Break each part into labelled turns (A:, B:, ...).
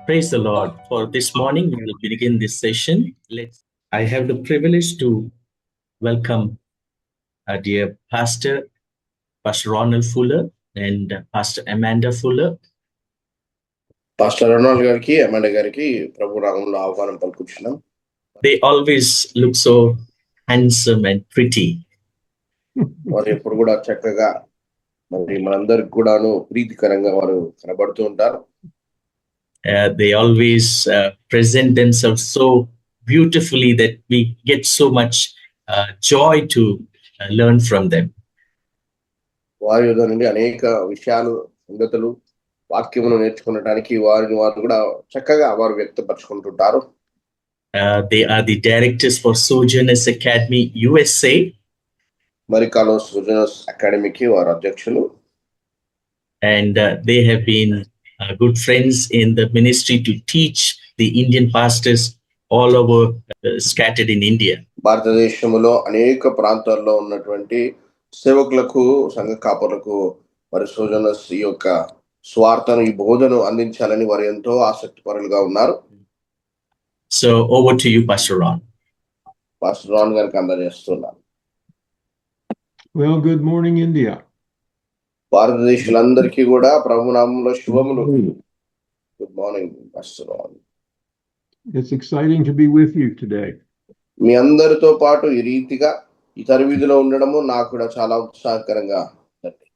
A: Praise the Lord. For this morning, we will begin this session. I have the privilege to welcome our dear Pastor Ronald Fuller and Pastor Amanda Fuller.
B: Pastor Ronald గారికి అమాండా గారికి ప్రభు నామములో ఆహ్వానం పలుకుచున్నాం.
A: They always look so handsome and pretty.
B: వారు ఎప్పుడు కూడా చక్కగా మరి మనందరికి కూడాను ప్రీతికరంగా వారు కనబడుతూ ఉంటారు.
A: They always present themselves so beautifully that we get so much joy to learn from them.
B: వారి యొద్ద నుండి అనేక విషయాలు సంగతులు వాక్యమును నేర్చుకునడానికి వారు కూడా చక్కగా వారు వ్యక్తపరచుకుంటుంటారు.
A: They are the directors for Sojourners Academy USA.
B: అమెరికాలో సోజోనర్స్ అకాడమీకి వారు అధ్యక్షులు.
A: And they have been good friends in the ministry to teach the Indian pastors all over scattered in India.
B: భారతదేశంలో అనేక ప్రాంతాల్లో ఉన్నటువంటి సేవకులకు సంఘ కాపరులకు మరి సోజోనర్స్ ఈ యొక్క స్వార్థను ఈ బోధను అందించాలని వారు ఎంతో ఆసక్తిపరులుగా ఉన్నారు.
A: So over to you, Pastor Ron.
B: Pastor Ron గారికి అందజేస్తున్నాను.
C: Well, good morning, India.
B: భారతదేశందరికీ కూడా ప్రభు నామములో శుభములు. Good morning pastor Ron.
C: It's exciting to be with you today.
B: మీ అందరితో పాటు ఈ రీతిగా ఈ తరబీదులో ఉండడము నాకు కూడా చాలా ఉత్సాహకరంగా ఉంది.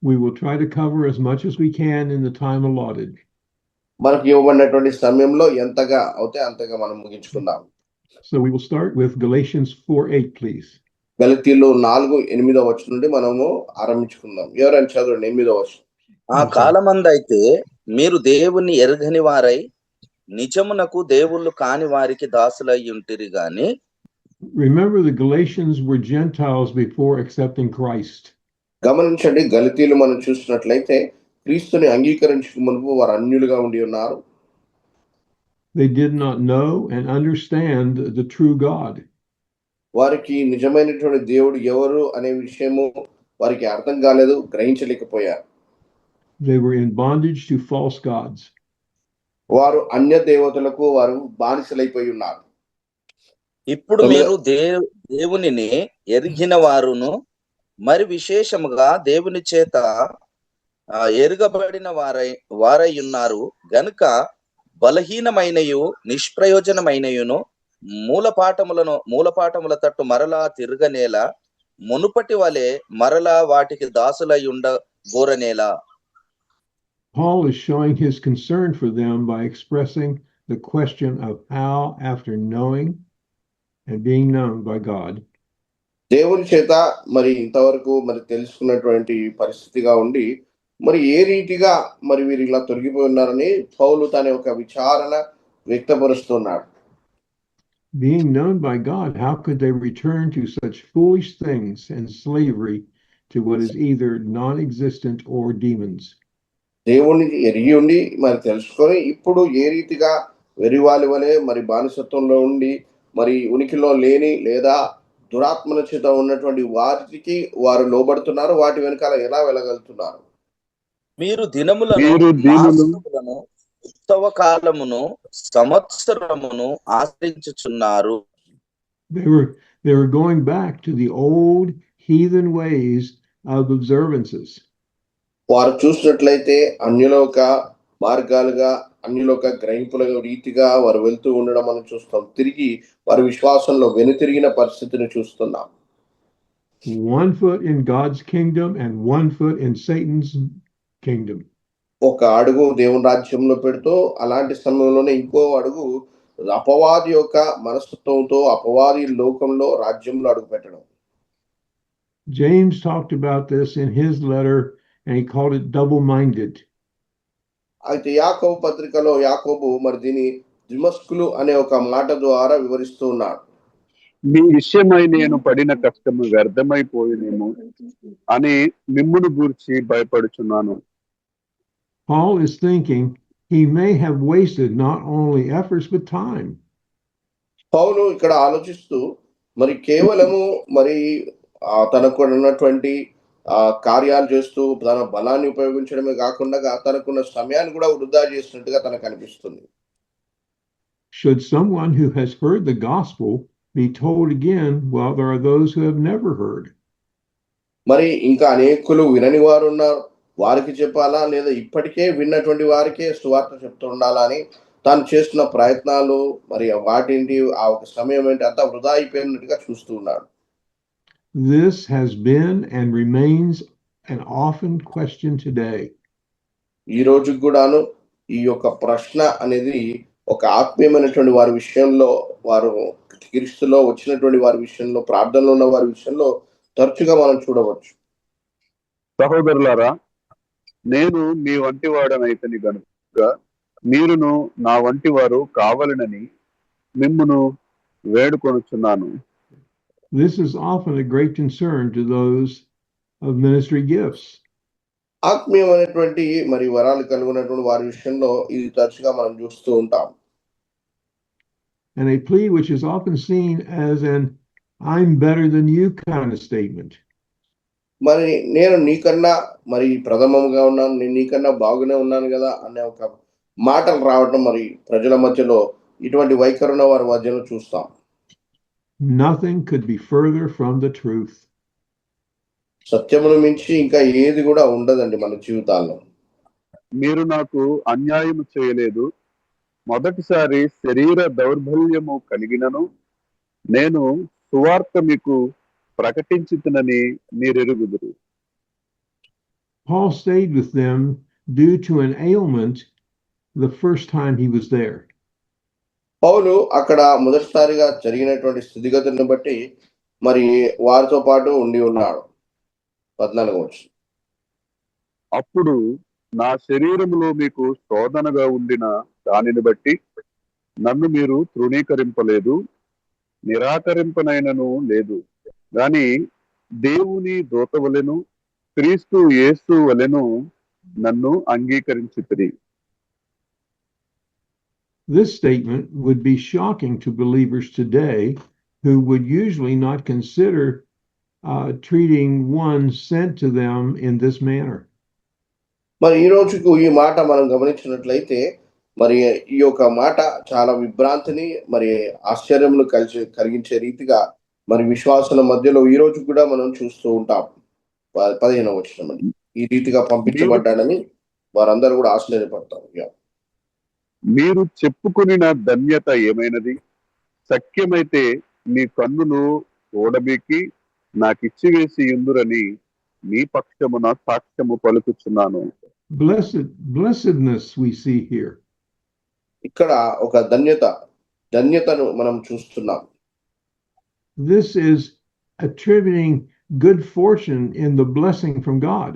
C: We will try to cover as much as we can in the time allotted.
B: మనకు ఇవ్వబడినటువంటి సమయంలో ఎంతగా అవుతే అంతగా మనం ముగించుకుందాం.
C: So we will start with Galatians 4:8, please.
B: గలతీయులు 4:8 వచనం నుండి మనము ఆరంభించుకుందాం. ఎవరైనా చదవండి 8వ వచనం.
D: ఆ కాలమందైతే మీరు దేవుని ఎరుగని వారై నిజమునకు దేవుళ్ళు కాని వారికి దాసులై ఉంటిరి గాని.
C: Remember, the Galatians were Gentiles before accepting Christ.
B: గమనించండి, గలతీయులు మనం చూసినట్లయితే క్రీస్తుని అంగీకరించక మునుపు వారు అన్యులుగా ఉండి ఉన్నారు.
C: They did not know and understand the true God.
B: వారికి నిజమైనటువంటి దేవుడు ఎవరు అనే విషయము వారికి అర్థం కాలేదు, గ్రహించలేకపోయారు.
C: They were in bondage to false gods.
B: వారు అన్య దేవతలకు వారు బానిసలైపోయి ఉన్నారు.
D: ఇప్పుడు మీరు దేవునిని ఎరిగిన వారును మరి విశేషముగా దేవుని చేత ఎరుగబడిన వారై ఉన్నారు గనుక బలహీనమైనయు నిష్ప్రయోజనమైనయును మూలపాఠముల తట్టు మరలా తిరగనేలా మునుపటి వలె మరలా వాటికి దాసులై ఉండగోరనేలా.
C: Paul is showing his concern for them by expressing the question of how, after knowing and being known by God,
B: దేవుని చేత మరి ఇంతవరకు మరి తెలుసుకున్నటువంటి పరిస్థితిగా ఉండి మరి ఏ రీతిగా మరి వీరు ఇలా తొలగిపోయి ఉన్నారని పౌలు తన ఒక విచారణ వ్యక్తపరుస్తున్నాడు.
C: Being known by God, how could they return to such foolish things and slavery to what is either non-existent or demons?
B: దేవుని ఎరిగి ఉండి మరి తెలుసుకొని ఇప్పుడు ఏ రీతిగా వెరివాలి వలె మరి బానిసత్వంలో ఉండి మరి ఉనికిలో లేని లేదా దురాత్మల చేత ఉన్నటువంటి వారికి వారు లోబడుతున్నారు, వాటి వెనకాల ఎలా వెళ్ళగలుగుతున్నారు?
D: మీరు దినములను ఉత్సవ కాలమును సంవత్సరమును ఆశ్రయించుచున్నారు.
C: They were going back to the old heathen ways of observances.
B: వారు చూసినట్లయితే అన్యులోక మార్గాలుగా అన్యులోక గ్రహింపుల రీతిగా వారు వెళ్తూ ఉండడం మనం చూస్తాం. తిరిగి వారి విశ్వాసంలో వెనుతిరిగిన పరిస్థితిని చూస్తున్నాం.
C: One foot in God's kingdom and one foot in Satan's kingdom.
B: ఒక అడుగు దేవుని రాజ్యంలో పెడుతూ అలాంటి సమయంలోనే ఇంకో అడుగు అపవాది యొక్క మనస్తత్వంతో అపవాది లోకంలో రాజ్యంలో అడుగు పెట్టడం.
C: James talked about this in his letter and he called it double-minded.
B: అయితే యాకోబు పత్రికలో యాకోబు మరి దీని ద్విమస్కులు అనే ఒక మాట ద్వారా వివరిస్తూ ఉన్నాడు.
E: మీ విషయమై నేను పడిన కష్టము వ్యర్థమైపోయినేమో అని మిమ్మును గూర్చి భయపడుచున్నాను.
C: Paul is thinking he may have wasted not only efforts but time.
B: పౌలు ఇక్కడ ఆలోచిస్తూ మరి కేవలము మరి తనకు ఉన్నటువంటి కార్యాలు చేస్తూ తన బలాన్ని ఉపయోగించడమే కాకుండా తనకున్న సమయాన్ని కూడా వృధా చేసినట్టుగా తనకు అనిపిస్తుంది.
C: Should someone who has heard the gospel be told again, well, there are those who have never heard.
B: మరి ఇంకా అనేకులు వినని వారు ఉన్నారు, వారికి చెప్పాలా లేదా ఇప్పటికే విన్నటువంటి వారికే సువార్త చెప్తూ ఉండాలా అని తాను చేస్తున్న ప్రయత్నాలు మరి వాటింటి ఆ ఒక సమయం ఏంటి అంతా వృధా అయిపోయినట్టుగా చూస్తూ ఉన్నాడు.
C: This has been and remains an often question today.
B: ఈ రోజు కూడాను ఈ యొక్క ప్రశ్న అనేది ఒక ఆత్మీయమైనటువంటి వారి విషయంలో, వారు క్రీస్తులో వచ్చినటువంటి వారి విషయంలో, ప్రార్థనలో ఉన్న వారి విషయంలో తరచుగా మనం చూడవచ్చు.
E: సహోదరులారా, నేను మీ వంటి వాడనైతని గనుక మీరును నా వంటి వారు కావాలనని మిమ్మును వేడుకొనుచున్నాను.
C: This is often a great concern to those of ministry gifts.
B: ఆత్మీయమైనటువంటి మరి వరాలు కలుగునటువంటి వారి విషయంలో ఇది తరచుగా మనం చూస్తూ ఉంటాం.
C: And a plea which is often seen as an I'm better than you kind of statement.
B: మరి నేను నీకన్నా మరి ప్రథమముగా ఉన్నాను, నేను నీకన్నా బాగానే ఉన్నాను కదా అనే ఒక మాటలు రావడం మరి ప్రజల మధ్యలో ఇటువంటి వైఖరున్న వారి మధ్యలో చూస్తాం.
C: Nothing could be further from the truth.
B: సత్యమును మించి ఇంకా ఏది కూడా ఉండదండి మన జీవితాల్లో.
E: మీరు నాకు అన్యాయము చేయలేదు. మొదటిసారి శరీర దౌర్బల్యము కలిగినను నేను సువార్త మీకు ప్రకటించుతునని మీరెరుగుదురు.
C: Paul stayed with them due to an ailment the first time he was there.
B: పౌలు అక్కడ మొదటిసారిగా జరిగినటువంటి స్థితిగతులను బట్టి మరి వారితో పాటు ఉండి ఉన్నాడు. 14
E: అప్పుడు నా శరీరములో మీకు శోధనగా ఉండిన దానిని బట్టి నన్ను మీరు తృణీకరింపలేదు, నిరాకరింపనైనను లేదు. గాని దేవుని దూత వలెను క్రీస్తు యేసు వలెను నన్ను అంగీకరించితిరి.
C: This statement would be shocking to believers today who would usually not consider treating one sent to them in this manner.
B: మరి ఈ రోజుకు ఈ మాట మనం గమనించినట్లయితే మరి ఈ యొక్క మాట చాలా విభ్రాంతిని మరి ఆశ్చర్యమును కలిగించే రీతిగా మరి విశ్వాసుల మధ్యలో ఈ రోజు కూడా మనం చూస్తూ ఉంటాం. 15వ వచనం ఈ రీతిగా పంపించబడ్డాడని వారందరూ కూడా ఆశ్చర్యపడతారు.
E: మీరు చెప్పుకొనిన ధన్యత ఏమైనది? సఖ్యమైతే మీ కన్నులు ఓడబీకి నాకిచ్చివేసి ఎందురని మీ పక్షమున సాక్ష్యము పలుకుచున్నాను.
C: Blessedness we see here.
B: ఇక్కడ ఒక ధన్యతను మనం చూస్తున్నాం.
C: This is attributing good fortune in the blessing from God.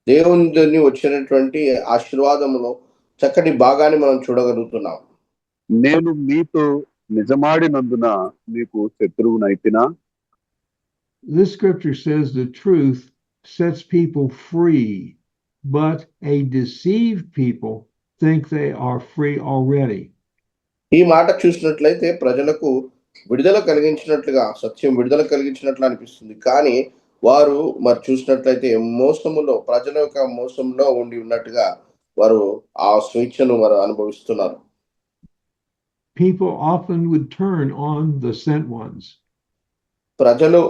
B: దేవుని వచ్చినటువంటి ఆశీర్వాదములో చక్కటి భాగాన్ని మనం చూడగలుగుతున్నాం.
E: నేను మీతో నిజమాడినందున మీకు శత్రువునైతినా?
C: This scripture says the truth sets people free, but a deceived people think they are free already.
B: ఈ మాట చూసినట్లయితే ప్రజలకు విడుదల కలిగించినట్లుగా, సత్యం విడుదల కలిగించినట్లు అనిపిస్తుంది. కానీ వారు మరి చూసినట్లయితే ప్రజల యొక్క మోసంలో ఉండి ఉన్నట్టుగా వారు ఆ స్వేచ్ఛను వారు అనుభవిస్తున్నారు.
C: People often would turn on the sent ones.
B: ప్రజలు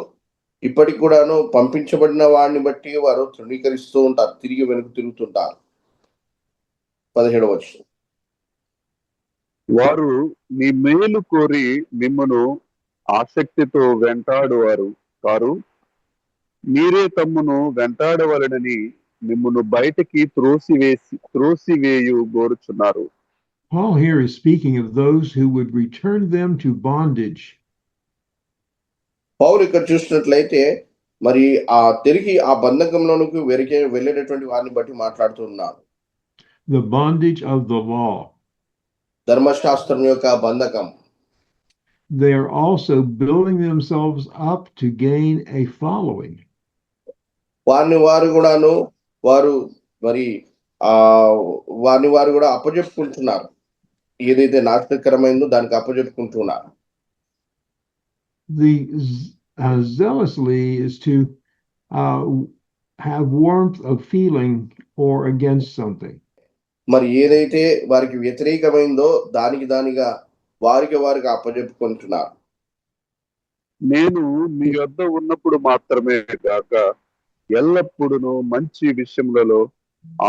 B: ఇప్పటికి కూడాను పంపించబడిన వాడిని బట్టి వారు తృణీకరిస్తూ ఉంటారు, తిరిగి వెనుక తిరుగుతుంటారు. 17వ వచనం
E: వారు మీ మేలు కోరి మిమ్మను ఆసక్తితో వెంటాడువారు కారు, మీరే తమ్మును వెంటాడవలనని మిమ్మను బయటికి త్రోసివేయు గోరుచున్నారు.
C: Paul here is speaking of those who would return them to bondage.
B: పౌలు ఇక్కడ చూసినట్లయితే మరి తిరిగి ఆ బంధకంలోనికి వెళ్ళేటటువంటి వారిని బట్టి మాట్లాడుతున్నారు.
C: The bondage of the law.
B: ధర్మశాస్త్రం యొక్క బంధకం.
C: They are also building themselves up to gain a following.
B: వారు కూడా అప్పజెప్పుకుంటున్నారు. ఏదైతే నాశనకరమైందో దానికి అప్పజెప్పుకుంటున్నారు.
C: The zealously is to have warmth of feeling or against something.
B: మరి ఏదైతే వారికి వ్యతిరేకమైందో దానిగా వారికి అప్పజెప్పుకుంటున్నారు.
E: నేను మీ వద్ద ఉన్నప్పుడు మాత్రమే కాక ఎల్లప్పుడూ మంచి విషయములలో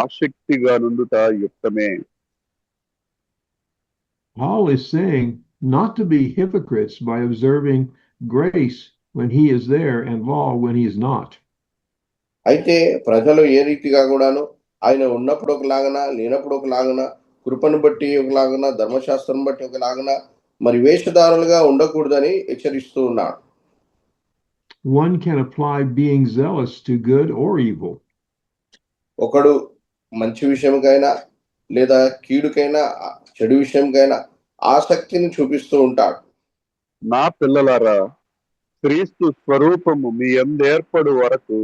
E: ఆసక్తిగా నుండుట యుక్తమే.
C: Paul is saying not to be hypocrites by observing grace when he is there and law when he is not.
B: అయితే ప్రజలు ఏ రీతిగా కూడాను ఆయన ఉన్నప్పుడు ఒకలాగన, లేనప్పుడు ఒకలాగన, కృపను బట్టి ఒకలాగన, ధర్మశాస్త్రం బట్టి ఒకలాగన, మరి వేషధారులుగా ఉండకూడదని హెచ్చరిస్తూ ఉన్నాడు.
C: One can apply being zealous to good or evil.
B: ఒకడు మంచి విషయంకైనా లేదా కీడుకైనా చెడు విషయంకైనా ఆసక్తిని చూపిస్తూ ఉంటాడు.
E: నా పిల్లలారా, క్రీస్తు స్వరూపము మీ యందేర్పడు వరకు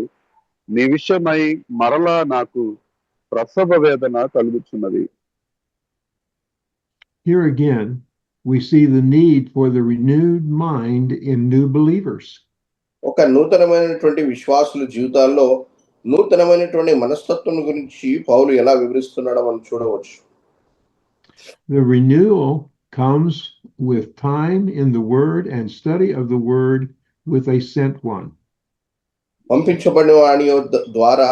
E: నివిషమై మరలా నాకు ప్రసవ వేదన కలుగుచున్నది.
C: Here again, we see the need for the renewed mind in new believers.
B: ఒక నూతనమైనటువంటి విశ్వాసుల జీవితాల్లో నూతనమైనటువంటి మనస్తత్వం గురించి పౌలు ఎలా వివరిస్తున్నాడో మనం చూడవచ్చు.
C: The renewal comes with time in the word and study of the word with a sent one.
B: పంపించబడిన వాని ద్వారా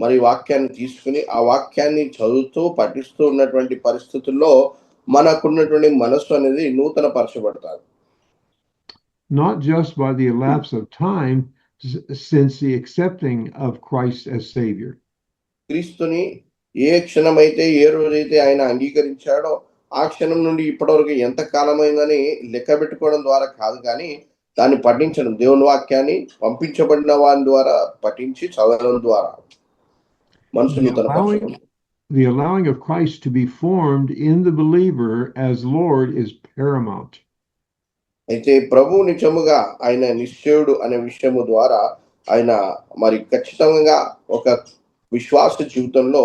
B: మరి వాక్యాన్ని తీసుకుని ఆ వాక్యాన్ని చదువుతూ పఠిస్తూ ఉన్నటువంటి పరిస్థితుల్లో మనకున్నటువంటి మనస్సు అనేది నూతన పరచబడతారు.
C: Not just by the elapse of time since the accepting of Christ as Savior.
B: క్రీస్తుని ఏ క్షణమైతే ఏ రోజైతే ఆయన అంగీకరించాడో ఆ క్షణం నుండి ఇప్పటివరకు ఎంత కాలమైందని లెక్క పెట్టుకోవడం ద్వారా కాదు, కానీ దాన్ని పఠించడం, దేవుని వాక్యాన్ని పంపించబడిన వాని ద్వారా పఠించి చదవడం ద్వారా మనసు నూతన పరచబడుతుంది.
C: The allowing of Christ to be formed in the believer as Lord is paramount.
B: అయితే ప్రభు నిజముగా ఆయన నిశ్చయుడు అనే విషయము ద్వారా ఆయన మరి ఖచ్చితంగా ఒక విశ్వాస జీవితంలో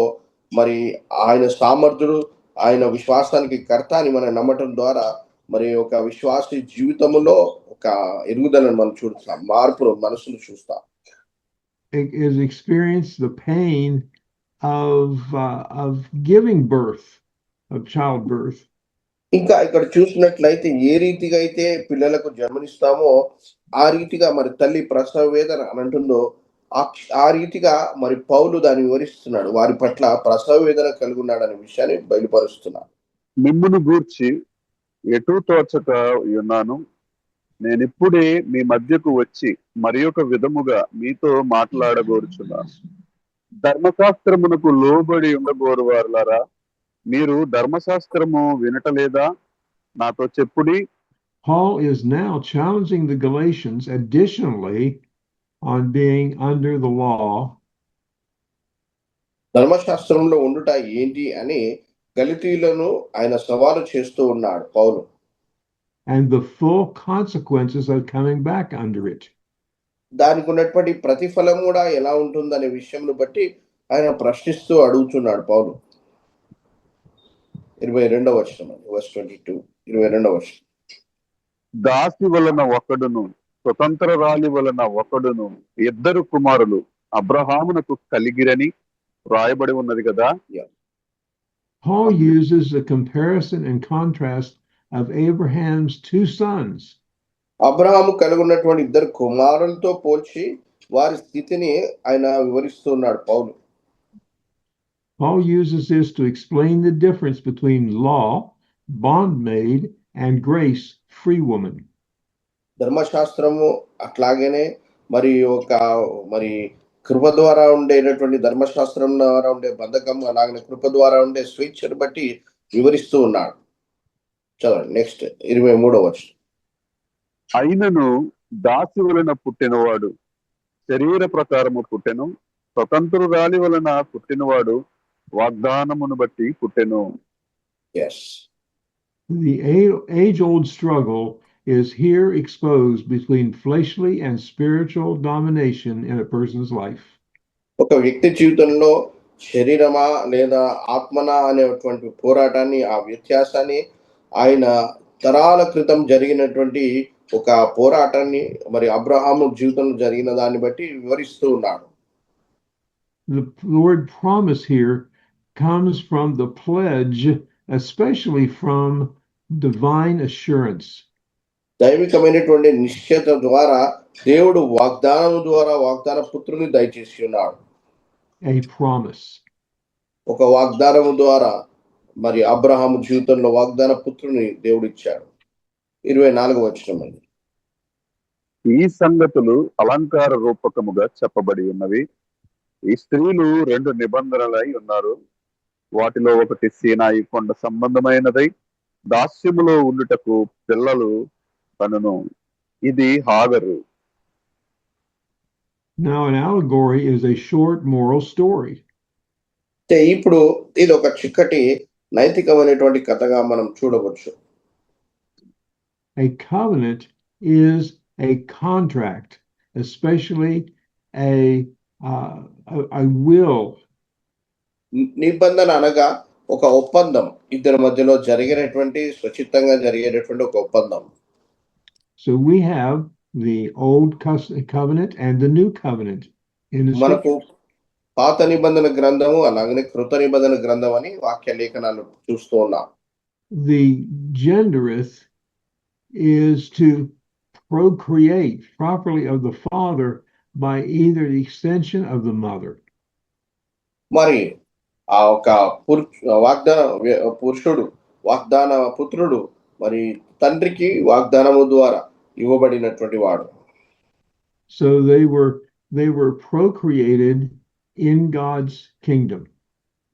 B: మరి ఆయన సామర్థ్యుడు, ఆయన విశ్వాసానికి కర్త అని మనం నమ్మటం ద్వారా మరి ఒక విశ్వాస జీవితంలో ఒక ఎదుగుదలను మనం చూస్తాం, మార్పును మనసును చూస్తాం.
C: Is experience the pain of giving birth, of childbirth.
B: ఇంకా ఇక్కడ చూసినట్లయితే ఏ రీతిగా అయితే పిల్లలకు జన్మనిస్తామో ఆ రీతిగా మరి తల్లి ప్రసవ వేదన అని అంటుందో ఆ రీతిగా మరి పౌలు దాన్ని వివరిస్తున్నాడు. వారి పట్ల ప్రసవ వేదన కలిగి ఉన్నాడు అనే విషయాన్ని బయలుపరుస్తున్నాడు.
E: మిమ్మును గూర్చి ఎటు తోచక ఉన్నాను. నేనిప్పుడే మీ మధ్యకు వచ్చి మరి ఒక విధముగా మీతో మాట్లాడగోరుచున్నాను. ధర్మశాస్త్రమునకు లోబడి ఉండగోరు వారులారా, మీరు ధర్మశాస్త్రము వినటలేదా? నాతో చెప్పుడి.
C: Paul is now challenging the Galatians additionally on being under the law.
B: ధర్మశాస్త్రంలో ఉండుట ఏంటి అని గలితీయులను ఆయన సవాలు చేస్తూ ఉన్నాడు పౌలు.
C: And the full consequences of coming back under it.
B: దానికి ఉన్నటువంటి ప్రతిఫలం కూడా ఎలా ఉంటుందనే విషయంను బట్టి ఆయన ప్రశ్నిస్తూ అడుగుతున్నాడు పౌలు. 22వ వచనం, verse 22, 22వ వచనం.
E: దాసి వలన ఒకడును స్వతంత్రరాలి వలన ఒకడును ఇద్దరు కుమారులు అబ్రహామునకు కలిగిరని రాయబడి ఉన్నది కదా.
C: Paul uses the comparison and contrast of Abraham's two sons.
B: Abraham కలిగి ఉన్నటువంటి ఇద్దరు కుమారులతో పోల్చి వారి స్థితిని ఆయన వివరిస్తున్నాడు పౌలు.
C: Paul uses this to explain the difference between law, bondmaid, and grace, free woman.
B: ధర్మశాస్త్రము అట్లాగనే మరి మరి కృప ద్వారా ఉండేటటువంటి ధర్మశాస్త్రం ద్వారా ఉండే బంధకం, అలాగనే కృప ద్వారా ఉండే స్వేచ్ఛను బట్టి వివరిస్తూ ఉన్నాడు. చదవండి నెక్స్ట్ 23వ వచనం.
E: అయినను దాసి వలన పుట్టినవాడు శరీర ప్రకారము పుట్టెను, స్వతంత్రురాలి వలన పుట్టినవాడు వాగ్దానమును బట్టి పుట్టెను.
B: Yes.
C: The age-old struggle is here exposed between fleshly and spiritual domination in a person's life.
B: ఒక వ్యక్తి జీవితంలో శరీరమా లేదా ఆత్మనా అనేటువంటి పోరాటాన్ని, ఆ వ్యత్యాసాన్ని ఆయన తరాల క్రితం జరిగినటువంటి ఒక పోరాటాన్ని మరి అబ్రహాము జీవితంలో జరిగిన దాన్ని బట్టి వివరిస్తూ ఉన్నాడు.
C: the word promise here comes from the pledge, especially from divine assurance.
B: దైవికమైనటువంటి నిశ్చయత ద్వారా దేవుడు వాగ్దానం ద్వారా వాగ్దాన పుత్రుని దయచేసి ఉన్నాడు.
C: A promise.
B: ఒక వాగ్దానము ద్వారా మరి అబ్రహాము జీవితంలో వాగ్దాన పుత్రుని దేవుడు ఇచ్చాడు. 24వ వచనం అండి.
E: ఈ సంగతులు అలంకార రూపకముగా చెప్పబడి ఉన్నవి. ఈ స్త్రీలు 2 నిబంధనలై ఉన్నారు. వాటిలో ఒకటి సీనాయి కొండ సంబంధమైనదై దాస్యములో ఉండుటకు పిల్లలు కనును. ఇది హాగరు.
C: Now, an allegory is a short moral story.
B: ఇప్పుడు ఇది ఒక చిక్కటి నైతికమైనటువంటి కథగా మనం చూడవచ్చు.
C: A covenant is a contract, especially a will.
B: నిబంధన అనగా ఒక ఒప్పందం, ఇద్దరి మధ్యలో జరిగేటటువంటి స్వచ్ఛితంగా జరిగేటటువంటి ఒక ఒప్పందం.
C: So we have the old covenant and the new covenant in the
B: మనకు
C: scriptures.
B: పాత నిబంధన గ్రంథము అలాగనే కృత నిబంధన గ్రంథం అని వాక్య లేఖనాలు చూస్తూ ఉన్నాం.
C: The gendereth is to procreate properly of the father by either the extension of the mother.
B: మరి ఆ ఒక పురుషుడు వాగ్దాన పుత్రుడు మరి తండ్రికి వాగ్దానము ద్వారా ఇవ్వబడినటువంటి వాడు.
C: So they were procreated in God's kingdom.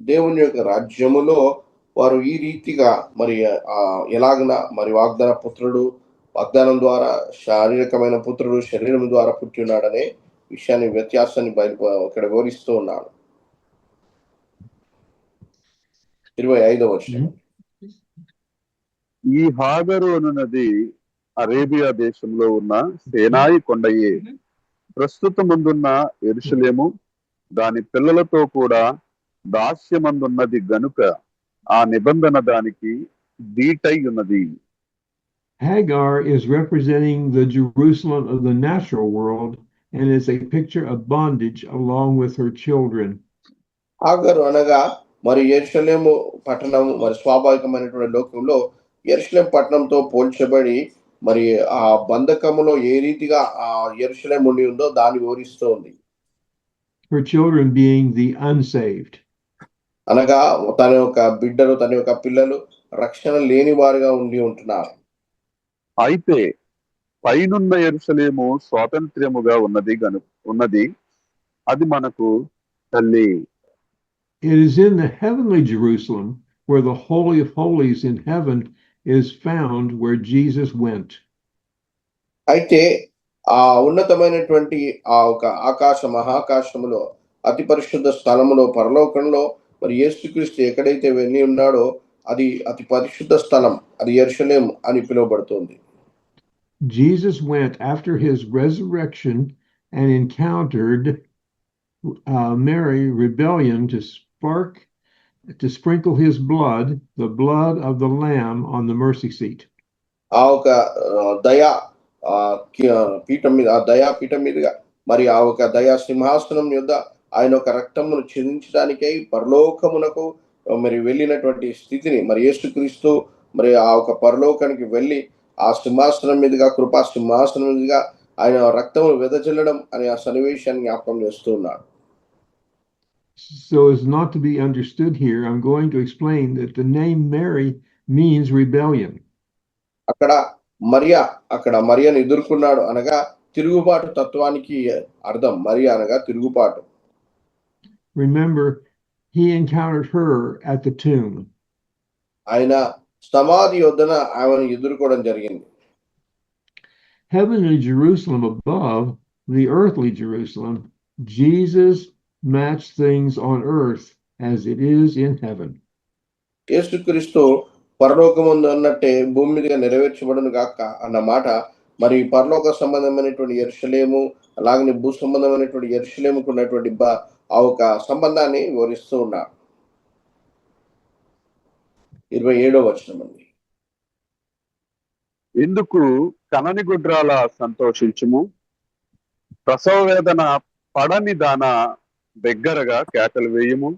B: దేవుని యొక్క రాజ్యములో వారు ఈ రీతిగా మరి ఎలాగన మరి వాగ్దాన పుత్రుడు వాగ్దానం ద్వారా శారీరకమైన పుత్రుడు శరీరం ద్వారా పుట్టి ఉన్నాడనే విషయాన్ని వ్యత్యాసాన్ని ఇక్కడ వివరిస్తూ ఉన్నాడు. 25వ వచనం.
E: ఈ హాగరు అనున్నది అరేబియా దేశంలో ఉన్న సేనాయి కొండయే. ప్రస్తుతమందున్న యెరూషలేము దాని పిల్లలతో కూడా దాస్యమందున్నది గనుక ఆ నిబంధన దానికి దీటై ఉన్నది.
C: Hagar is representing the Jerusalem of the natural world and is a picture of bondage along with her children.
B: హాగరు అనగా మరి యెరూషలేము పట్టణం మరి స్వాభావికమైనటువంటి లోకంలో యెరూషలేము పట్టణంతో పోల్చబడి మరి ఆ బంధకములో ఏ రీతిగా ఆ యెరూషలేము ఉండి ఉందో దాన్ని వివరిస్తూ ఉంది.
C: Her children being the unsaved.
B: అనగా తన యొక్క బిడ్డలు తన యొక్క పిల్లలు రక్షణ లేని వారుగా ఉంటున్నారు.
E: అయితే పైనున్న యెరూషలేము స్వాతంత్ర్యముగా ఉన్నది అది మనకు తల్లి.
C: It is in the heavenly Jerusalem where the Holy of Holies in heaven is found, where Jesus went.
B: అయితే ఆ ఉన్నతమైనటువంటి ఆ ఒక మహాకాశములో అతి పరిశుద్ధ స్థలములో పరలోకంలో మరి యేసుక్రీస్తు ఎక్కడైతే వెళ్ళి ఉన్నాడో అది అతి పరిశుద్ధ స్థలం, అది యెరూషలేము అని పిలువబడుతుంది.
C: Jesus went after his resurrection and encountered Mary rebellion to sprinkle his blood, the blood of the Lamb, on the mercy seat.
B: ఆ ఒక దయా పీఠం మీద ఆ దయా పీఠం మీదుగా మరి ఆ ఒక దయా సింహాసనం యొద్ద ఆయన ఒక రక్తమును చిందించడానికై పరలోకమునకు మరి వెళ్ళినటువంటి స్థితిని మరి యేసుక్రీస్తు మరి ఆ ఒక పరలోకానికి వెళ్ళి ఆ సింహాసనం మీదుగా కృపా సింహాసనం మీదుగా ఆయన రక్తమును వెదజల్లడం అనే ఆ సన్నివేశాన్ని జ్ఞాపకం చేస్తూ ఉన్నాడు.
C: So as not to be understood here, I'm going to explain that the name Mary means rebellion.
B: అక్కడ మరియను ఎదుర్కొన్నాడు అనగా తిరుగుబాటు తత్వానికి అర్థం. మరియా అనగా తిరుగుబాటు.
C: Remember, he encountered her at the tomb.
B: ఆయన సమాధి యొద్దన ఆమెను ఎదుర్కోవడం జరిగింది.
C: Heavenly Jerusalem above, the earthly Jerusalem, Jesus matched things on earth as it is in heaven.
B: యేసుక్రీస్తు పరలోకమందు అన్నట్టే భూమి మీదుగా నెరవేర్చబడును గాక అన్న మాట మరి పరలోక సంబంధమైనటువంటి యెరూషలేము అలాగనే భూ సంబంధమైనటువంటి యెరూషలేముకు ఉన్నటువంటి ఆ ఒక సంబంధాన్ని వివరిస్తూ ఉన్నారు. 27వ వచనం అండి.
E: ఎందుకు కనని గుడ్రాల సంతోషించుము, ప్రసవ వేదన పడని దాన బిగ్గరగా కేకలు వేయము.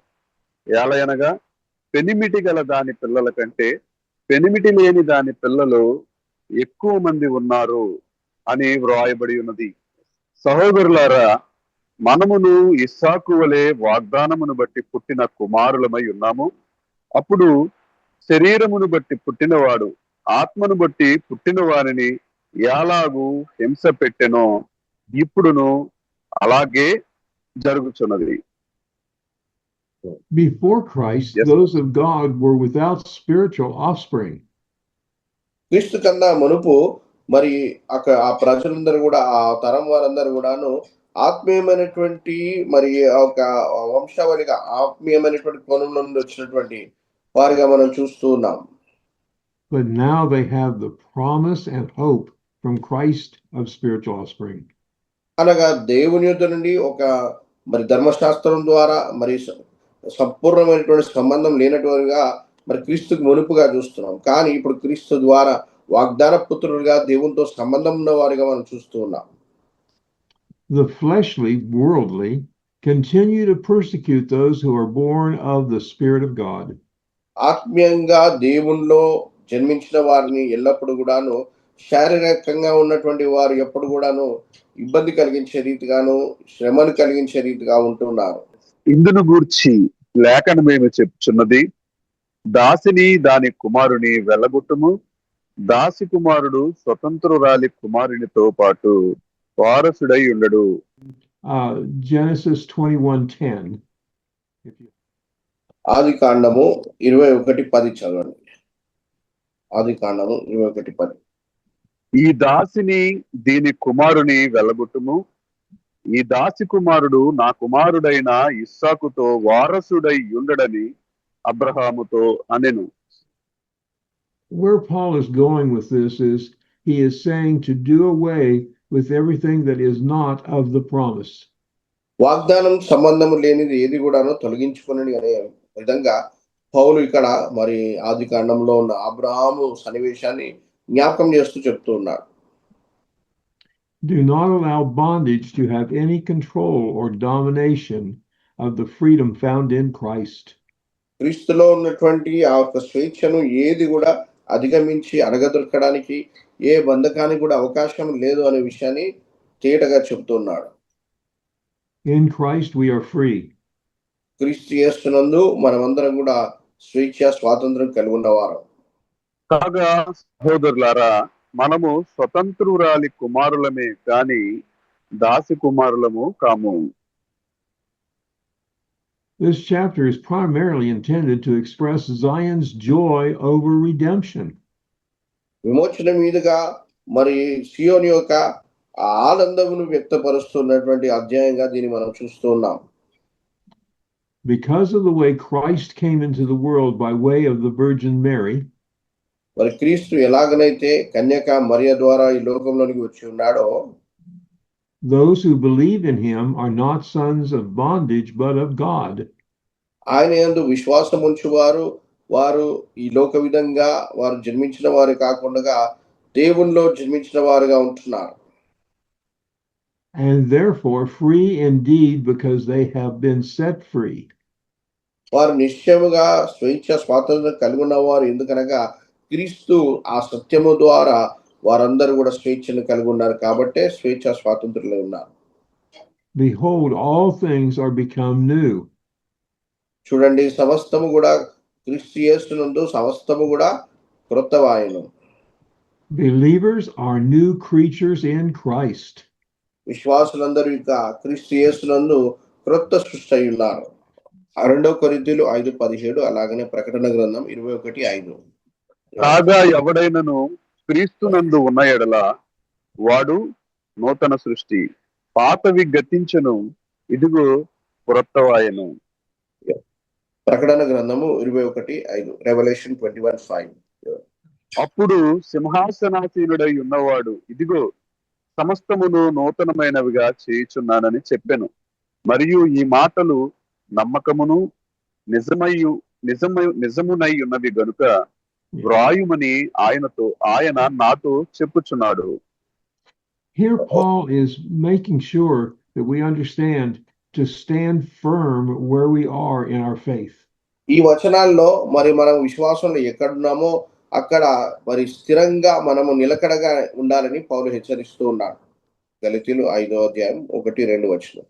E: ఏలయనగా పెనిమిటి గల దాని పిల్లల కంటే పెనిమిటి లేని దాని పిల్లలు ఎక్కువ మంది ఉన్నారు అని వ్రాయబడి ఉన్నది. సహోదరులారా, మనమును ఇస్సాకు వలె వాగ్దానమును బట్టి పుట్టిన కుమారులమై ఉన్నాము. అప్పుడు శరీరమును బట్టి పుట్టినవాడు ఆత్మను బట్టి పుట్టిన వారిని ఎలాగూ హింస పెట్టెనో ఇప్పుడును అలాగే జరుగుతున్నది.
C: Before Christ,
E: Yes.
C: those of God were without spiritual offspring.
B: క్రీస్తు కన్నా మునుపు మరి ఆ ప్రజలందరూ కూడా, ఆ తరం వారందరూ కూడాను ఆత్మీయమైనటువంటి మరి ఒక వంశావళిగా ఆత్మీయమైనటువంటి కోణం నుండి వచ్చినటువంటి వారిగా మనం చూస్తూ ఉన్నాం.
C: But now they have the promise and hope from Christ of spiritual offspring.
B: అనగా దేవుని యొద్ద నుండి ఒక మరి ధర్మశాస్త్రం ద్వారా మరి సంపూర్ణమైనటువంటి సంబంధం లేనటువంటిగా మరి క్రీస్తుకు మునుపుగా చూస్తున్నాం. కానీ ఇప్పుడు క్రీస్తు ద్వారా వాగ్దాన పుత్రులుగా దేవునితో సంబంధం ఉన్న వారిగా మనం చూస్తూ ఉన్నాం.
C: The fleshly, worldly, continue to persecute those who are born of the Spirit of God.
B: ఆత్మీయంగా దేవునిలో జన్మించిన వారిని ఎల్లప్పుడూ కూడాను శారీరకంగా ఉన్నటువంటి వారు ఎప్పుడు కూడాను ఇబ్బంది కలిగించే రీతిగాను శ్రమను కలిగించే రీతిగా ఉంటున్నారు.
E: ఇందును గూర్చి లేఖనమేమి చెప్పుచున్నది? దాసిని దాని కుమారుని వెళ్ళగొట్టుము, దాసి కుమారుడు స్వతంత్రురాలి కుమారునితో పాటు వారసుడై ఉండడు.
C: Genesis 21:10.
B: ఆది కాండము 21:10 చదవండి. ఆది కాండము 21:10.
E: ఈ దాసిని దీని కుమారుని వెళ్ళగొట్టుము, ఈ దాసి కుమారుడు నా కుమారుడైన ఇస్సాకుతో వారసుడై ఉండడని అబ్రహాముతో అనెను.
C: Where Paul is going with this is he is saying to do away with everything that is not of the promise.
B: వాగ్దానం సంబంధం లేనిది ఏది కూడాను తొలగించుకుని అనే విధంగా పౌలు ఇక్కడ మరి ఆది కాండంలో ఉన్న అబ్రహాము సన్నివేశాన్ని జ్ఞాపకం చేస్తూ చెప్తూ ఉన్నాడు.
C: Do not allow bondage to have any control or domination of the freedom found in Christ.
B: క్రీస్తులో ఉన్నటువంటి ఆ యొక్క స్వేచ్ఛను ఏది కూడా అధిగమించి అడగదొరకడానికి ఏ బంధకానికి కూడా అవకాశం లేదు అనే విషయాన్ని తేటగా చెప్తున్నాడు.
C: In Christ we are free.
B: క్రీస్తు యేసునందు మనమందరం కూడా స్వేచ్ఛ స్వాతంత్రం కలిగి ఉన్నవారు.
E: కాగా సహోదరులారా, మనము స్వతంత్రురాలి కుమారులమే కాని దాసి కుమారులము కాము.
C: This chapter is primarily intended to express Zion's joy over redemption.
B: విమోచన మీదుగా మరి సియోను యొక్క ఆనందమును వ్యక్తపరుస్తున్నటువంటి అధ్యాయంగా దీన్ని మనం చూస్తూ ఉన్నాం.
C: Because of the way Christ came into the world by way of the Virgin Mary,
B: మరి క్రీస్తు ఎలాగనైతే కన్యక మరియ ద్వారా ఈ లోకంలోనికి వచ్చి ఉన్నాడో,
C: those who believe in him are not sons of bondage but of God.
B: ఆయన యందు విశ్వాసం ఉంచువారు వారు ఈ లోక విధంగా వారు జన్మించిన వారు కాకుండా దేవునిలో జన్మించిన వారుగా ఉంటున్నారు.
C: And therefore free indeed because they have been set free.
B: వారు నిశ్చయముగా స్వేచ్ఛ స్వాతంత్రం కలిగి ఉన్నవారు, ఎందుకనగా క్రీస్తు ఆ సత్యము ద్వారా వారందరూ కూడా స్వేచ్ఛను కలిగి ఉన్నారు కాబట్టే స్వేచ్ఛ స్వాతంత్రులు ఉన్నారు.
C: Behold, all things are become new.
B: చూడండి, సమస్తము కూడా క్రీస్తు యేసునందు సమస్తము కూడా క్రొత్తవాయను.
C: Believers are new creatures in Christ.
B: విశ్వాసులందరూ ఇక క్రీస్తు యేసునందు క్రొత్త సృష్టి అయి ఉన్నారు. 2 కొరింథీయులు 5:17, అలాగనే ప్రకటన గ్రంథం 21:5.
E: కాగా ఎవడైనను క్రీస్తునందు ఉన్న ఎడల వాడు నూతన సృష్టి, పాతవి గతించెను, ఇదిగో క్రొత్తవాయెను.
B: ప్రకటన గ్రంథము 21:5, రెవల్యూషన్ 21:5.
E: అప్పుడు సింహాసనాసీనుడై ఉన్నవాడు ఇదిగో సమస్తమును నూతనమైనవిగా చేయుచున్నానని చెప్పెను. మరియు ఈ మాటలు నమ్మకమును నిజమునై ఉన్నవి గనుక వ్రాయుమని ఆయన నాతో చెప్పుచున్నాడు.
C: Here Paul is making sure that we understand to stand firm where we are in our faith.
B: ఈ వచనాల్లో మరి మనం విశ్వాసంలో ఎక్కడున్నామో అక్కడ మరి స్థిరంగా మనము నిలకడగా ఉండాలని పౌలు హెచ్చరిస్తూ ఉన్నాడు. గలతీయులు 5వ అధ్యాయం 1-2 వచనం.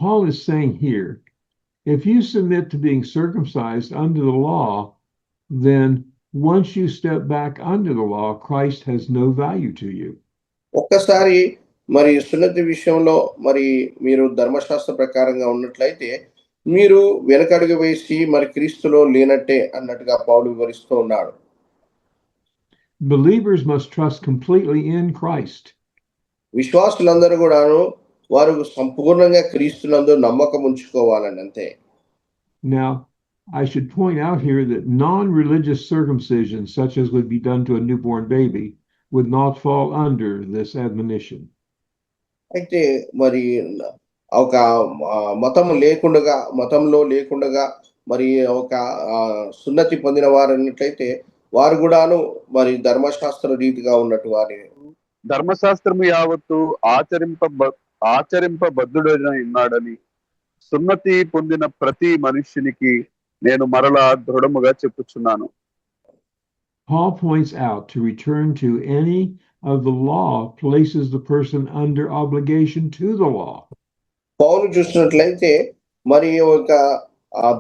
C: Paul is saying here, if you submit to being circumcised under the law, then once you step back under the law, Christ has no value to you.
B: ఒక్కసారి మరి సున్నతి విషయంలో మరి మీరు ధర్మశాస్త్ర ప్రకారంగా ఉన్నట్లయితే మీరు వెనకడుగు వేసి మరి క్రీస్తులో లేనట్టే అన్నట్టుగా పౌలు వివరిస్తూ ఉన్నాడు.
C: Believers must trust completely in Christ.
B: విశ్వాసులందరూ కూడాను వారు సంపూర్ణంగా క్రీస్తునందు నమ్మకం ఉంచుకోవాలని అంతే.
C: Now, I should point out here that non-religious circumcision, such as would be done to a newborn baby, would not fall under this admonition.
B: అయితే మరి ఒక మతంలో లేకుండా మరి ఒక సున్నతి పొందిన వారు అన్నట్లయితే వారు కూడాను మరి ధర్మశాస్త్ర రీతిగా ఉన్నట్టు వారి
E: ధర్మశాస్త్రము యావత్తు ఆచరింపబద్ధుడై ఉన్నాడని సున్నతి పొందిన ప్రతి మనుష్యునికి నేను మరలా దృఢముగా చెప్పుచున్నాను.
C: Paul points out to return to any of the law places the person under obligation to the law.
B: పౌలు చూసినట్లయితే మరి ఒక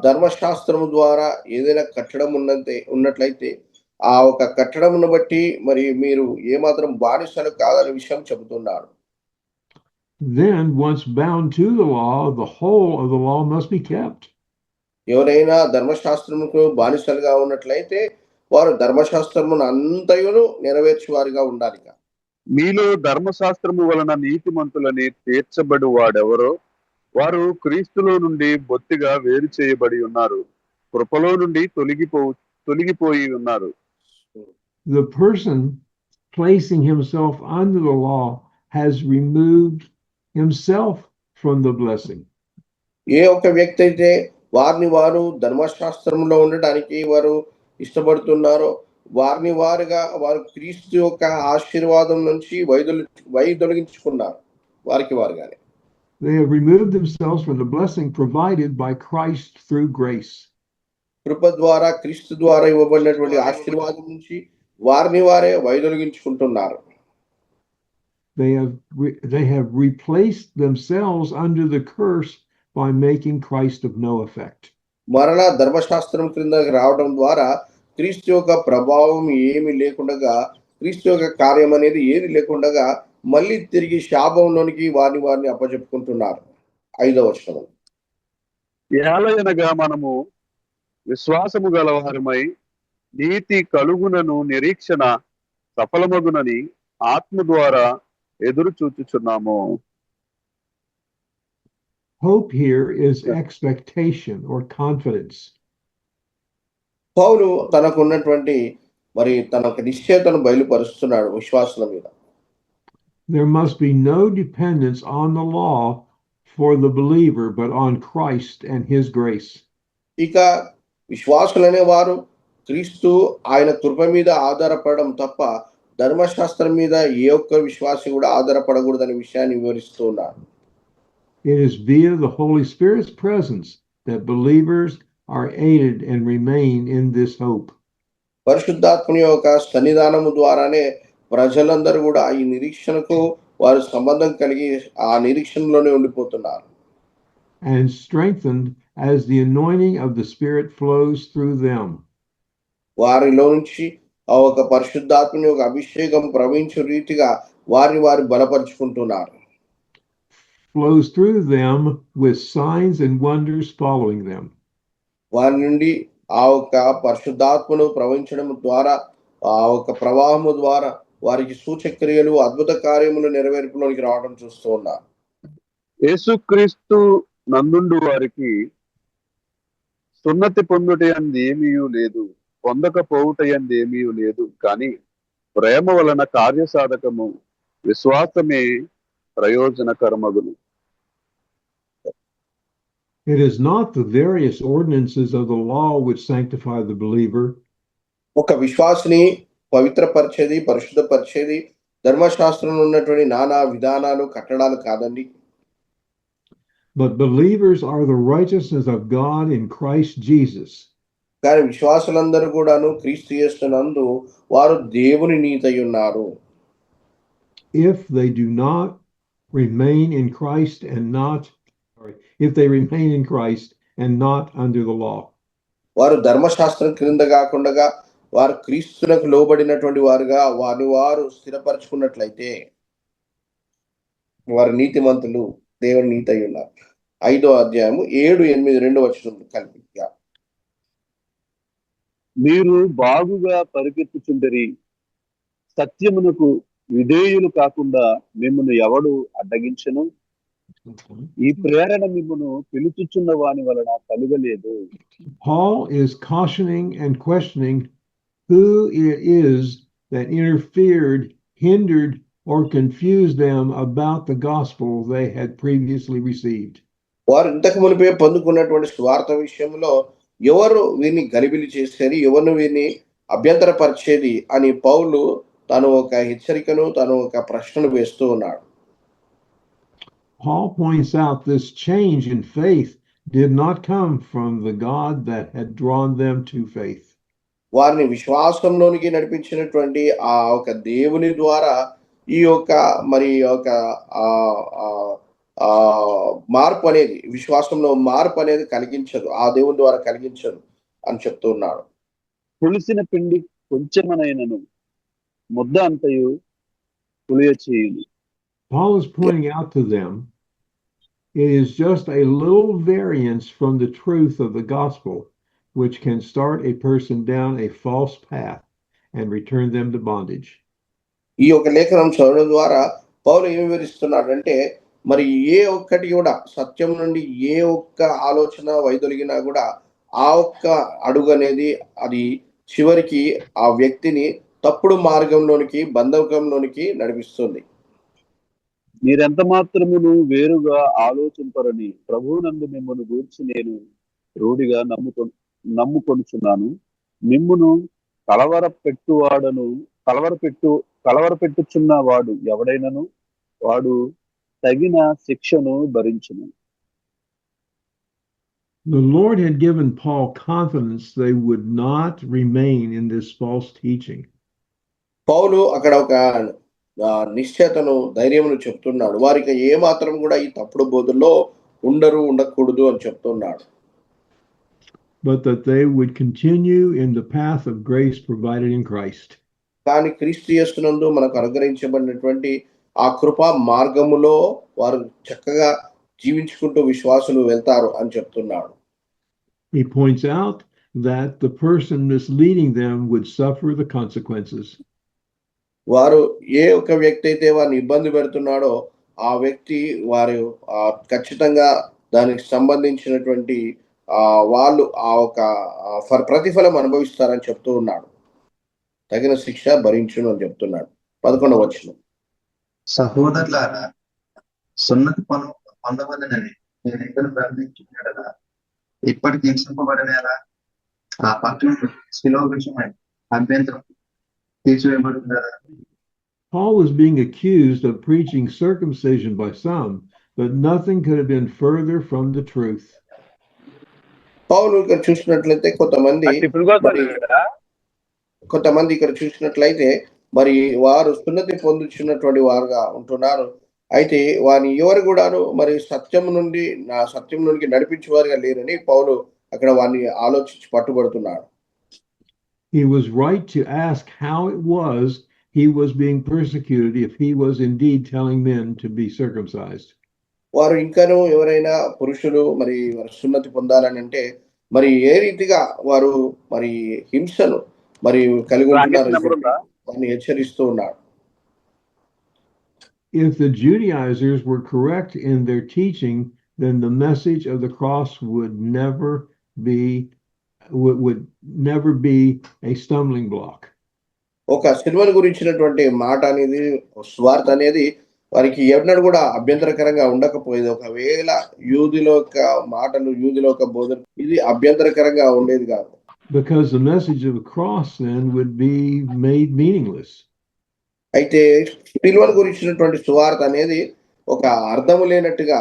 B: ధర్మశాస్త్రము ద్వారా ఏదైనా కట్టడం ఉన్నట్లయితే ఆ ఒక కట్టడమును బట్టి మరి మీరు ఏమాత్రం బానిసలు కాదనే విషయం చెబుతున్నాడు.
C: Then, once bound to the law, the whole of the law must be kept.
B: ఎవరైనా ధర్మశాస్త్రముకు బానిసలుగా ఉన్నట్లయితే వారు ధర్మశాస్త్రమును అంతయును నెరవేర్చువారిగా ఉండాలి.
E: మీలో ధర్మశాస్త్రము వలన నీతిమంతులని తీర్చబడి వాడెవరో వారు క్రీస్తులో నుండి బొత్తిగా వేరు చేయబడి ఉన్నారు, కృపలో నుండి తొలగిపోయి ఉన్నారు.
C: The person placing himself under the law has removed himself from the blessing.
B: ఏ ఒక్క వ్యక్తి అయితే వారు ధర్మశాస్త్రంలో ఉండడానికి వారు ఇష్టపడుతున్నారో వారు క్రీస్తు యొక్క ఆశీర్వాదం నుంచి వైదొలగించుకున్నారు వారుగానే.
C: They have removed themselves from the blessing provided by Christ through grace.
B: కృప ద్వారా క్రీస్తు ద్వారా ఇవ్వబడినటువంటి ఆశీర్వాదం నుంచి వారే వైదొలగించుకుంటున్నారు.
C: They have replaced themselves under the curse by making Christ of no effect.
B: మరలా ధర్మశాస్త్రం క్రిందకి రావడం ద్వారా క్రీస్తు యొక్క ప్రభావం ఏమి లేకుండా క్రీస్తు యొక్క కార్యం అనేది ఏది లేకుండా మళ్ళీ తిరిగి శాపంలోనికి వారిని అప్పచెప్పుకుంటున్నారు. 5వ వచనం.
E: ఏలయనగా మనము విశ్వాసము గలవారమై నీతి కలుగునను నిరీక్షణ సఫలమగునని ఆత్మ ద్వారా ఎదురు చూచుచున్నాము.
C: Hope here is expectation or confidence.
B: పౌలు తనకున్నటువంటి మరి తన నిశ్చయతను బయలుపరుస్తున్నాడు విశ్వాసుల మీద.
C: There must be no dependence on the law for the believer, but on Christ and his grace.
B: ఇక విశ్వాసులనే వారు క్రీస్తు ఆయన కృప మీద ఆధారపడడం తప్ప ధర్మశాస్త్రం మీద ఏ ఒక్క విశ్వాసి కూడా ఆధారపడకూడదనే విషయాన్ని వివరిస్తూ ఉన్నారు.
C: It is via the Holy Spirit's presence that believers are aided and remain in this hope.
B: పరిశుద్ధాత్మని యొక్క సన్నిధానము ద్వారానే ప్రజలందరూ కూడా ఈ నిరీక్షణకు వారు సంబంధం కలిగి ఆ నిరీక్షణలోనే ఉండిపోతున్నారు.
C: And strengthened as the anointing of the Spirit flows through them.
B: వారిలో నుంచి ఆ ఒక పరిశుద్ధాత్మని యొక్క అభిషేకం ప్రవహించే రీతిగా వారి బలపరుచుకుంటున్నారు.
C: Flows through them with signs and wonders following them.
B: వారి నుండి ఆ ఒక పరిశుద్ధాత్మను ప్రవహించడం ద్వారా ఆ ఒక ప్రవాహము ద్వారా వారికి సూచక్రియలు అద్భుత కార్యములు నెరవేర్పులోనికి రావడం చూస్తూ ఉన్నారు.
E: యేసుక్రీస్తు నందుండు వారికి సున్నతి పొందుటయందు ఏమీ లేదు, పొందకపోవుటయందు ఏమీ లేదు, కానీ ప్రేమ వలన కార్యసాధకము విశ్వాసమే ప్రయోజనకరమగును.
C: It is not the various ordinances of the law which sanctify the believer.
B: ఒక విశ్వాసిని పవిత్రపరిచేది పరిశుద్ధపరిచేది ధర్మశాస్త్రంలో ఉన్నటువంటి నానా విధానాలు కట్టడాలు కాదండి.
C: But believers are the righteousness of God in Christ Jesus.
B: కానీ విశ్వాసులందరూ కూడాను క్రీస్తు యేసునందు వారు దేవుని నీతై ఉన్నారు.
C: If they do not remain in Christ and not, if they remain in Christ and not under the law.
B: వారు ధర్మశాస్త్రం క్రింద కాకుండా వారు క్రీస్తునకు లోబడినటువంటి వారుగా వారు స్థిరపరచుకున్నట్లయితే వారు నీతిమంతులు, దేవుని నీతై ఉన్నారు. 5వ అధ్యాయము 7, 8, 2 వచనం కలిపిగా.
E: మీరు బాగుగా పరిగెత్తుచుండరి, సత్యమునకు విధేయులు కాకుండా మిమ్మల్ని ఎవడు అడ్డగించెను? ఈ ప్రేరణ మిమ్మల్ని పిలుచుచున్న వాని వలన కలుగలేదు.
C: Paul is cautioning and questioning who it is that interfered, hindered, or confused them about the gospel they had previously received.
B: వారు ఇంతకు మునిపే పొందుకున్నటువంటి స్వార్థ విషయంలో ఎవరు వీరిని గలిబిలి చేసేది, ఎవరు వీరిని అభ్యంతరపరిచేది అని పౌలు తను ఒక హెచ్చరికను, తను ఒక ప్రశ్నను వేస్తూ ఉన్నాడు.
C: Paul points out this change in faith did not come from the God that had drawn them to faith.
B: వారిని విశ్వాసంలోనికి నడిపించినటువంటి ఆ ఒక దేవుని ద్వారా ఈ యొక్క మరి ఒక మార్పు అనేది, విశ్వాసంలో మార్పు అనేది కలిగించదు, ఆ దేవుని ద్వారా కలిగించదు అని చెప్తూ ఉన్నాడు.
E: పులిసిన పిండి కొంచెమనైనను ముద్ద అంతయు పులియ చేయును.
C: Paul is pointing out to them it is just a little variance from the truth of the gospel which can start a person down a false path and return them to bondage.
B: ఈ యొక్క లేఖనం చదవడం ద్వారా పౌలు ఏమి వివరిస్తున్నాడంటే, మరి ఏ ఒక్కటి కూడా సత్యం నుండి ఏ ఒక్క ఆలోచన వైదొలిగినా కూడా ఆ ఒక్క అడుగు అనేది అది చివరికి ఆ వ్యక్తిని తప్పుడు మార్గంలోనికి, బంధకంలోనికి నడిపిస్తుంది.
E: మీరెంత మాత్రమును వేరుగా ఆలోచింపరని ప్రభువునందు మిమ్మల్ని గూర్చి నేను రూఢిగా నమ్ముకొనుచున్నాను. మిమ్మును కలవరపెట్టుచున్న వాడు ఎవడైనను వాడు తగిన శిక్షను భరించును.
C: The Lord had given Paul confidence they would not remain in this false teaching.
B: పౌలు అక్కడ ఒక నిశ్చయతను, ధైర్యమును చెప్తున్నాడు. వారికి ఏ మాత్రం కూడా ఈ తప్పుడు బోధల్లో ఉండకూడదు అని చెప్తున్నాడు.
C: But that they would continue in the path of grace provided in Christ.
B: కానీ క్రీస్తు యేసునందు మనకు అనుగ్రహించబడినటువంటి ఆ కృపా మార్గములో వారు చక్కగా జీవించుకుంటూ విశ్వాసులు వెళ్తారు అని చెప్తున్నాడు.
C: He points out that the person misleading them would suffer the consequences.
B: వారు ఏ ఒక్క వ్యక్తి అయితే వారిని ఇబ్బంది పెడుతున్నాడో ఆ వ్యక్తి వారు ఖచ్చితంగా దానికి సంబంధించినటువంటి వాళ్ళు ఆ ఒక ప్రతిఫలం అనుభవిస్తారని చెప్తూ ఉన్నాడు. తగిన శిక్ష భరించును అని చెప్తున్నాడు. 11వ వచనం.
F: సహోదరులారా, సున్నతి పొందవలనని నేను ప్రార్థించున్నాడలా ఇప్పటికి హింసింపబడనేలా ఆ పట్టణం శిలో విషయమై అభ్యంతరం తీసివేయబడుతుందా?
C: Paul was being accused of preaching circumcision by some, but nothing could have been further from the truth.
B: పౌలు ఇక్కడ చూసినట్లయితే కొంతమంది ఇక్కడ చూసినట్లయితే మరి వారు సున్నతి పొందుచున్నటువంటి వారుగా ఉంటున్నారు. అయితే వారిని ఎవరు కూడాను మరి సత్యం నుండి నడిపించేవారుగా లేరని పౌలు అక్కడ వారిని ఆలోచించి పట్టుబడుతున్నాడు.
C: He was right to ask how it was he was being persecuted if he was indeed telling men to be circumcised.
B: వారు ఇంకనూ ఎవరైనా పురుషులు మరి వారు సున్నతి పొందాలని అంటే మరి ఏ రీతిగా వారు మరి హింసను మరి కలిగి ఉంటున్నారు వారిని హెచ్చరిస్తూ ఉన్నాడు.
C: If the Judaizers were correct in their teaching, then the message of the cross would never be a stumbling block.
B: ఒక సిలువను గురించినటువంటి మాట అనేది, స్వార్థ అనేది వారికి ఎన్నడూ కూడా అభ్యంతరకరంగా ఉండకపోయేది. ఒకవేళ యూదుల యొక్క మాటలు, యూదుల యొక్క బోధన ఇది అభ్యంతరకరంగా ఉండేది కాదు.
C: Because the message of the cross then would be made meaningless.
B: అయితే సిలువను గురించినటువంటి సువార్త అనేది ఒక అర్థము లేనట్టుగా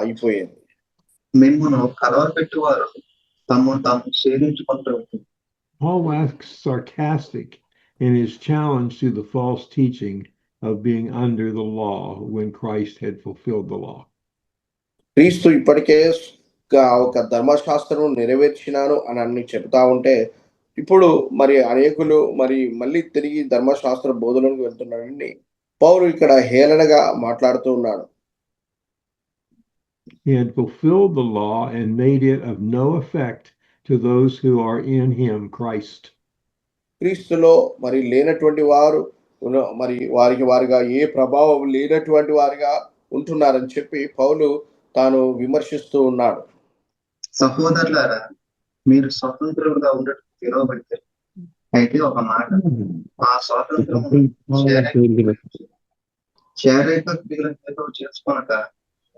B: అయిపోయేది.
F: మిమ్మును కలవరపెట్టువారు తమను తాము ఛేదించుకుంటారు.
C: Paul waxed sarcastic in his challenge to the false teaching of being under the law when Christ had fulfilled the law.
B: క్రీస్తు ఇప్పటికే ఒక ధర్మశాస్త్రం నెరవేర్చినాను అని అన్ని చెప్తా ఉంటే ఇప్పుడు మరి అనేకులు మరి మళ్ళీ తిరిగి ధర్మశాస్త్ర బోధనకు వెళ్తున్నాడండి. పౌలు ఇక్కడ హేళనగా మాట్లాడుతూ ఉన్నాడు.
C: He had fulfilled the law and made it of no effect to those who are in him, Christ.
B: క్రీస్తులో మరి లేనటువంటి వారు మరి వారిగా ఏ ప్రభావం లేనటువంటి వారిగా ఉంటున్నారని చెప్పి పౌలు తాను విమర్శిస్తూ ఉన్నాడు.
F: సహోదరులారా, మీరు స్వతంత్రులుగా ఉండటం పిలువబడితే అయితే ఒక మాట, ఆ స్వాతంత్రం శారీరక క్రియలతో చేసుకొనక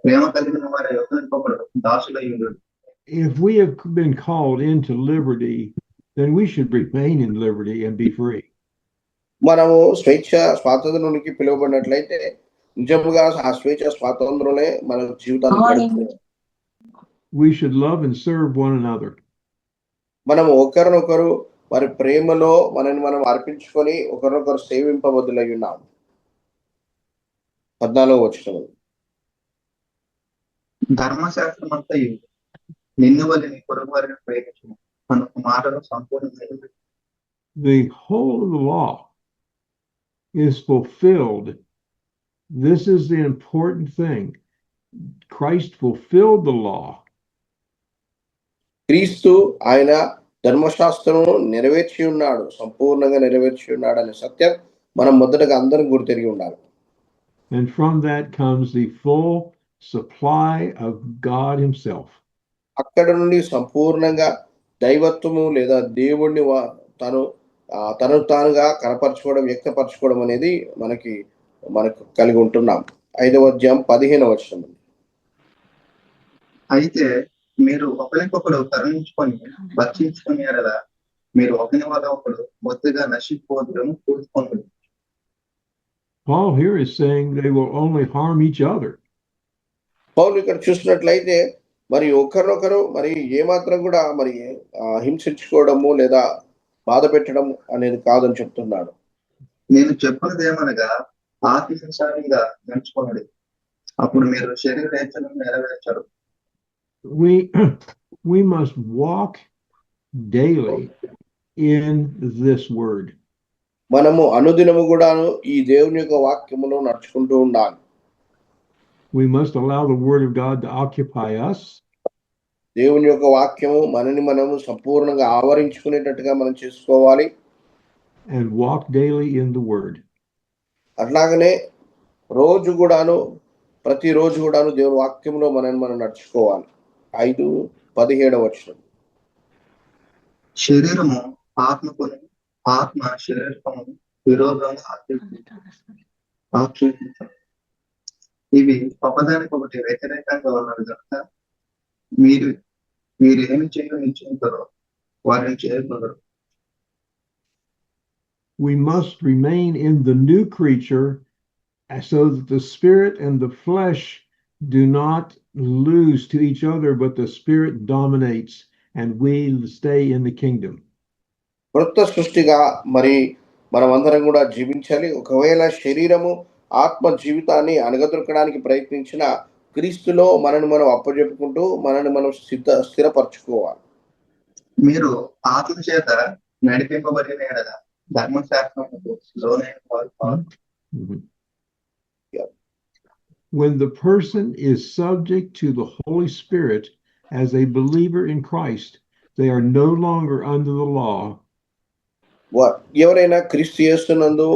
F: ప్రేమ కలిగిన వారి ఒకరికొకరు దాసులయ్యుండు.
C: If we have been called into liberty, then we should remain in liberty and be free.
B: మనము స్వాతంత్రానికి పిలువబడినట్లయితే నిజముగా ఆ స్వాతంత్రంలో మన జీవితాన్ని
C: We should love and serve one another.
B: మనము ఒకరినొకరు మరి ప్రేమలో మనని మనం అర్పించుకొని ఒకరినొకరు సేవింపబద్దులై ఉన్నాం. 14వ వచనం,
F: ధర్మశాస్త్రం అంతా నిన్ను వల్ల నీ పొరుగు వారిని ప్రేమించు అన్న మాటలు సంపూర్ణమైనవి.
C: The whole of the law is fulfilled. This is the important thing. Christ fulfilled the law.
B: క్రీస్తు ఆయన ధర్మశాస్త్రం నెరవేర్చి ఉన్నాడు, సంపూర్ణంగా నెరవేర్చి ఉన్నాడు అనే సత్యం మనం మొదటగా అందరం గుర్తెరిగి ఉండాలి.
C: And from that comes the full supply of God himself.
B: అక్కడ నుండి సంపూర్ణంగా దైవత్వము లేదా దేవుణ్ణి తను తానుగా కనపరచుకోవడం, వ్యక్తపరచుకోవడం అనేది మనకు కలిగి ఉంటున్నాం. 5వ అధ్యాయం 15వ వచనం,
F: అయితే మీరు ఒకరికొకరు కరుణించుకొని భక్షించుకొని ఎడల మీరు ఒకరి వల్ల ఒకడు మొత్తగా నశిపోదులను కూర్చుకోండి.
C: Paul here is saying they will only harm each other.
B: పౌలు ఇక్కడ చూసినట్లయితే మరి ఒకరినొకరు మరి ఏమాత్రం కూడా మరి హింసించుకోవడము లేదా బాధ పెట్టడం అనేది కాదని చెప్తున్నాడు.
F: నేను చెప్పినదేమనగా ఆత్మసారిగా నడుచుకోండి, అప్పుడు మీరు శరీరేచ్ఛను నెరవేర్చరు.
C: We must walk daily in this word.
B: మనము అనుదినము కూడాను ఈ దేవుని యొక్క వాక్యములో నడుచుకుంటూ ఉండాలి.
C: We must allow the word of God to occupy us.
B: దేవుని యొక్క వాక్యము మనము సంపూర్ణంగా ఆవరించుకునేటట్టుగా మనం చేసుకోవాలి.
C: And walk daily in the word.
B: అట్లాగనే ప్రతిరోజు కూడాను దేవుని వాక్యంలో మనం నడుచుకోవాలి. 5:17 వచనం,
F: శరీరము ఆత్మకును ఆత్మ శరీరము విరోధంగా ఆక్షేపించారు. ఇవి ఒకదానికొకటి వ్యతిరేకంగా ఉన్నది కనుక మీరు ఏమి చేయగలరో వారిని చేయగలరు.
C: We must remain in the new creature so that the spirit and the flesh do not lose to each other, but the spirit dominates and we stay in the kingdom.
B: కొత్త సృష్టిగా మరి మనమందరం కూడా జీవించాలి. ఒకవేళ శరీరము ఆత్మ జీవితాన్ని అణగదొక్కడానికి ప్రయత్నించిన క్రీస్తులో మనని మనం అప్పజెప్పుకుంటూ మనని మనం స్థిరపరచుకోవాలి.
F: మీరు ఆత్మ చేత నడిపింపబడిన ఎడల ధర్మశాస్త్రముకు లోనైన వారు కాదు.
C: When the person is subject to the Holy Spirit as a believer in Christ, they are no longer under the law.
B: ఎవరైనా క్రీస్తు యేసునందు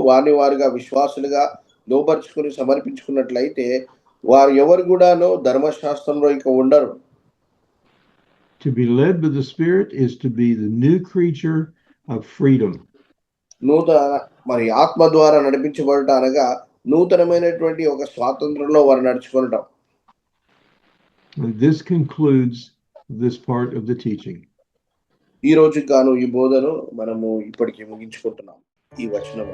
B: వారిగా విశ్వాసులుగా లోబర్చుకుని సమర్పించుకున్నట్లయితే వారు ఎవరు కూడాను ధర్మశాస్త్రంలో ఇక ఉండరు.
C: To be led by the Spirit is to be the new creature of freedom.
B: మరి ఆత్మ ద్వారా నడిపించబడట అనగా నూతనమైనటువంటి ఒక స్వాతంత్రంలో వారు నడుచుకోవడం.
C: And this concludes this part of the teaching.
B: ఈ రోజు గాను ఈ బోధను మనము ఇప్పటికీ ముగించుకుంటున్నాం ఈ వచనం.